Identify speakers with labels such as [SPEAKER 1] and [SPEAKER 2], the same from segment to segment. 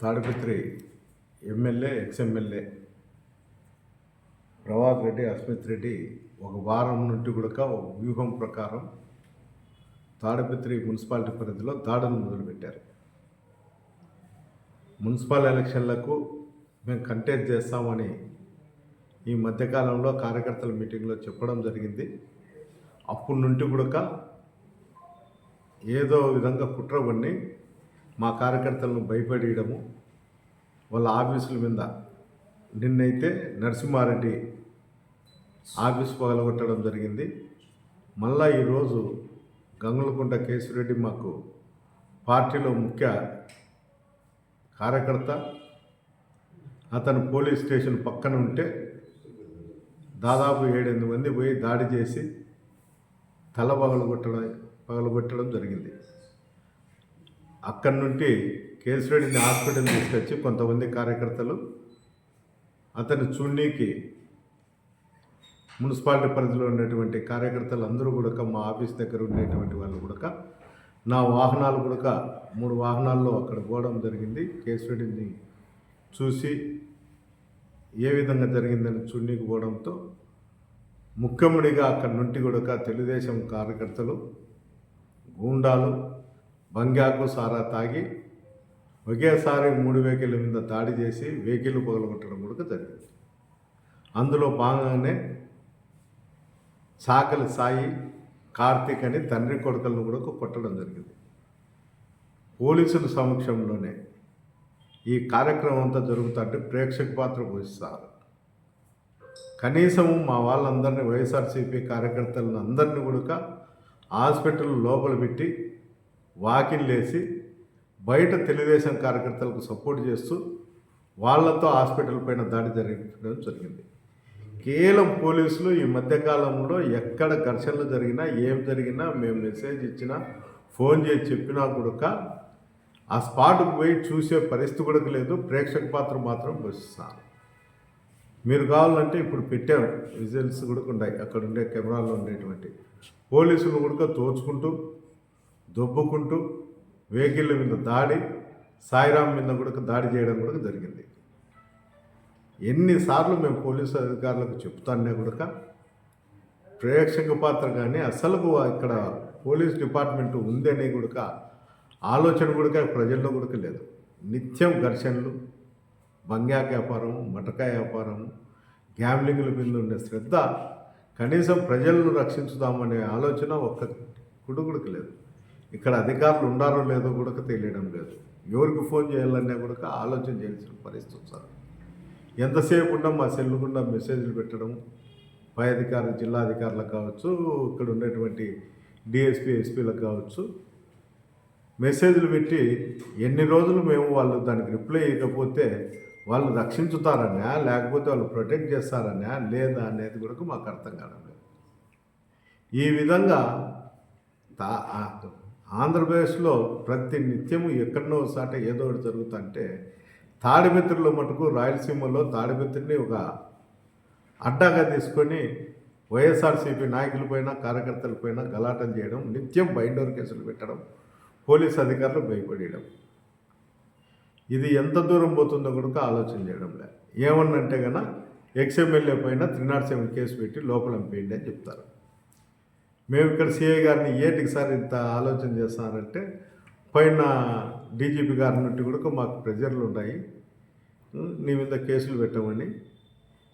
[SPEAKER 1] Tadipatri MLA ex-MLA Prabhakar Reddy Asmith Reddy ఒక వారం నుండి కూడా ఒక వ్యూహం ప్రకారం తాడిపత్రి మున్సిపాలిటీ పరిధిలో దాడులు మొదలుపెట్టారు. మున్సిపల్ ఎలక్షన్లకు మేము కంటెస్ట్ చేస్తామని ఈ మధ్యకాలంలో కార్యకర్తల మీటింగ్లో చెప్పడం జరిగింది. అప్పటి నుండి కూడా ఏదో విధంగా కుట్ర పన్ని మా కార్యకర్తలను భయపడేయడము, వాళ్ళ ఆఫీసుల మీద నిన్నైతే నరసింహారెడ్డి ఆఫీసు పగలగొట్టడం జరిగింది. మళ్ళా ఈరోజు గంగులకుంట కేశిరెడ్డి మాకు పార్టీలో ముఖ్య కార్యకర్త, అతను పోలీస్ స్టేషన్ పక్కన ఉంటే దాదాపు 7-8 మంది పోయి దాడి చేసి తల పగలగొట్టడం జరిగింది. అక్కడి నుండి కేశిరెడ్డిని హాస్పిటల్ తీసుకొచ్చి కొంతమంది కార్యకర్తలు అతను చూడనీకి మున్సిపాలిటీ పరిధిలో ఉన్నటువంటి కార్యకర్తలు అందరూ కూడా మా ఆఫీస్ దగ్గర ఉండేటువంటి వాళ్ళు కూడా నా వాహనాలు కూడా 3 వాహనాల్లో అక్కడ పోవడం జరిగింది. కేశిరెడ్డిని చూసి ఏ విధంగా జరిగిందని చూడనీకి పోవడంతో ముఖ్యముడిగా అక్కడి నుండి కూడా తెలుగుదేశం కార్యకర్తలు గూండాలు బంగాకు సారా తాగి ఒకేసారి 3 వెహికల్ మీద దాడి చేసి వెహికల్ పగలగొట్టడం కూడా జరిగింది. అందులో భాగంగానే సాకలి సాయి, కార్తీక్ అని తండ్రి కొడుకులను కూడా కొట్టడం జరిగింది. పోలీసుల సమక్షంలోనే ఈ కార్యక్రమం అంతా జరుగుతుంటే ప్రేక్షక పాత్ర పోషిస్తారు. కనీసము మా వాళ్ళందరినీ వైఎస్ఆర్సీపీ కార్యకర్తలను అందరినీ కూడా హాస్పిటల్ లోపల పెట్టి వాకిన్లేసి బయట తెలుగుదేశం కార్యకర్తలకు సపోర్ట్ చేస్తూ వాళ్ళతో హాస్పిటల్ పైన దాడి జరిగింది. కేవలం పోలీసులు ఈ మధ్యకాలంలో ఎక్కడ ఘర్షణలు జరిగినా ఏం జరిగినా మేము మెసేజ్ ఇచ్చినా ఫోన్ చేసి చెప్పినా కూడా ఆ స్పాట్కు పోయి చూసే పరిస్థితి కూడా లేదు. ప్రేక్షక పాత్ర మాత్రం పోషిస్తారు. మీరు కావాలంటే ఇప్పుడు పెట్టాము, విజువల్స్ కూడా ఉన్నాయి, అక్కడ ఉండే కెమెరాల్లో ఉండేటువంటి పోలీసులు కూడా తోచుకుంటూ దొబ్బుకుంటూ వెహికల్ మీద దాడి, సాయిరాం మీద కూడా దాడి చేయడం కూడా జరిగింది. ఎన్నిసార్లు మేము పోలీసు అధికారులకు చెప్తానే కూడా ప్రేక్షక పాత్ర కానీ అసలు ఇక్కడ పోలీస్ డిపార్ట్మెంట్ ఉందని కూడా ఆలోచన కూడా ప్రజల్లో కూడా లేదు. నిత్యం ఘర్షణలు, బంగాక వ్యాపారం, మటకాయ వ్యాపారం, గ్యాంబ్లింగ్ల మీద ఉండే శ్రద్ధ, కనీసం ప్రజలను రక్షించుదామనే ఆలోచన ఒక్క కుడుగుడికి లేదు. ఇక్కడ అధికారులు ఉండారో లేదో కూడా తెలియడం లేదు. ఎవరికి ఫోన్ చేయాలన్నా కూడా ఆలోచన చేయాల్సిన పరిస్థితి సార్. ఎంతసేపు ఉన్నా మా సెల్లు గుండా మెసేజ్లు పెట్టడం, పై అధికారులు, జిల్లా అధికారులకు కావచ్చు, ఇక్కడ ఉండేటువంటి డిఎస్పీ ఎస్పీలకు కావచ్చు, మెసేజ్లు పెట్టి ఎన్ని రోజులు మేము వాళ్ళు దానికి రిప్లై ఇవ్వకపోతే వాళ్ళు రక్షించుతారనా లేకపోతే వాళ్ళు ప్రొటెక్ట్ చేస్తారనా లేదా అనేది కూడా మాకు అర్థం కావడం లేదు. ఈ విధంగా ఆంధ్రప్రదేశ్లో ప్రతి నిత్యము ఎక్కడనో సాట ఏదో ఒకటి జరుగుతుంటే తాడిపత్రిలో మటుకు రాయలసీమలో తాడిపత్రిని ఒక అడ్డాగా తీసుకొని వైఎస్ఆర్సీపీ నాయకులపైన కార్యకర్తలపైన గలాటం చేయడం, నిత్యం బైండోర్ కేసులు పెట్టడం, పోలీస్ అధికారులు భయపడేయడం, ఇది ఎంత దూరం పోతుందో కూడా ఆలోచన చేయడం లేదు. ఏమన్నంటే కన్నా ఎక్స్ఎమ్మెల్యే పైన 307 కేసు పెట్టి లోపల పంపేయండి అని చెప్తారు. మేము ఇక్కడ సిఐ గారిని ఏటికి సార్ ఇంత ఆలోచన చేస్తారంటే పైన డీజీపీ గారి నుండి కూడా మాకు ప్రెజర్లు ఉన్నాయి, నీ మీద కేసులు పెట్టమని,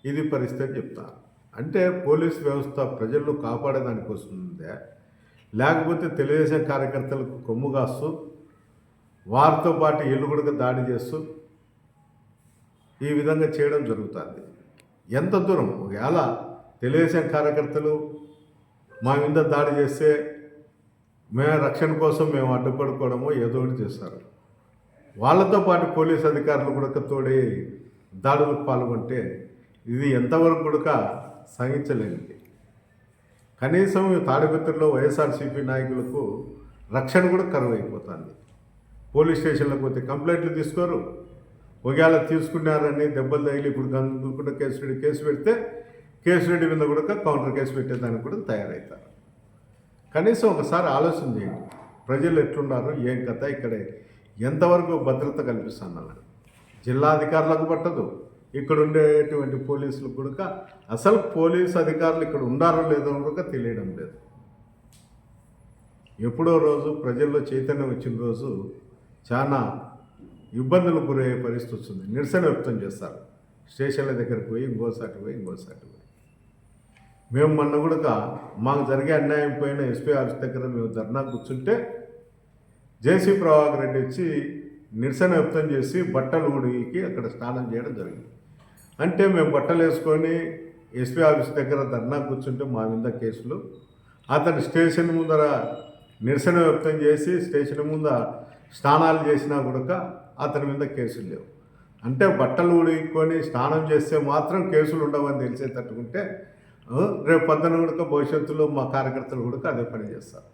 [SPEAKER 1] ఇది పరిస్థితి చెప్తారు. అంటే పోలీస్ వ్యవస్థ ప్రజలను కాపాడేదానికోసం ఉందే, లేకపోతే తెలుగుదేశం కార్యకర్తలకు కొమ్ము కాస్తూ వారితో పాటు ఇల్లు కూడా దాడి చేస్తూ ఈ విధంగా చేయడం జరుగుతుంది. ఎంత దూరం ఒకవేళ తెలుగుదేశం కార్యకర్తలు మా మీద దాడి చేస్తే మేము రక్షణ కోసం మేము అడ్డుపడుకోవడమో ఏదో ఒకటి చేస్తారు. వాళ్ళతో పాటు పోలీస్ అధికారులు కూడా తోడి దాడులకు పాల్గొంటే ఇది ఎంతవరకు కూడా సహించలేనిది. కనీసం తాడిపత్రిలో వైఎస్ఆర్సీపీ నాయకులకు రక్షణ కూడా కరువు అయిపోతుంది. పోలీస్ స్టేషన్లకు పోతే కంప్లైంట్లు తీసుకోరు, ఒకవేళ తీసుకున్నారని దెబ్బలు తగిలి ఇప్పుడు గంగులకుంట కేసు పెడితే కేశిరెడ్డి మీద కూడా కౌంటర్ కేసు పెట్టేదానికి కూడా తయారవుతారు. కనీసం ఒకసారి ఆలోచన చేయండి, ప్రజలు ఎట్లున్నారు, ఏం కథ, ఇక్కడ ఎంతవరకు భద్రత కల్పిస్తున్నారు. జిల్లా అధికారులకు పట్టదు, ఇక్కడ ఉండేటువంటి పోలీసులకు కూడా అసలు పోలీసు అధికారులు ఇక్కడ ఉండారో లేదో కూడా తెలియడం లేదు. ఎప్పుడో రోజు ప్రజల్లో చైతన్యం వచ్చిన రోజు చాలా ఇబ్బందులకు గురయ్యే పరిస్థితి వస్తుంది. నిరసన వ్యక్తం చేస్తారు, స్టేషన్ల దగ్గరికి పోయి ఇంకోసారి పోయి. మేము మొన్న కూడా మాకు జరిగే అన్యాయం పోయిన ఎస్పీ ఆఫీస్ దగ్గర మేము ధర్నా కూర్చుంటే జేసీ ప్రభాకర్ రెడ్డి వచ్చి నిరసన వ్యక్తం చేసి బట్టలు ఉడికి అక్కడ స్నానం చేయడం జరిగింది. అంటే మేము బట్టలు వేసుకొని ఎస్పీ ఆఫీస్ దగ్గర ధర్నా కూర్చుంటే మా మీద కేసులు, అతను స్టేషన్ ముందర నిరసన వ్యక్తం చేసి స్టేషన్ ముందర స్నానాలు చేసినా కూడా అతని మీద కేసులు లేవు. అంటే బట్టలు ఉడుకొని స్నానం చేస్తే మాత్రం కేసులు ఉండవని తెలిసేటట్టుకుంటే రేపు పొద్దున కూడా భవిష్యత్తులో మా కార్యకర్తలు కూడా అదే పని చేస్తారు.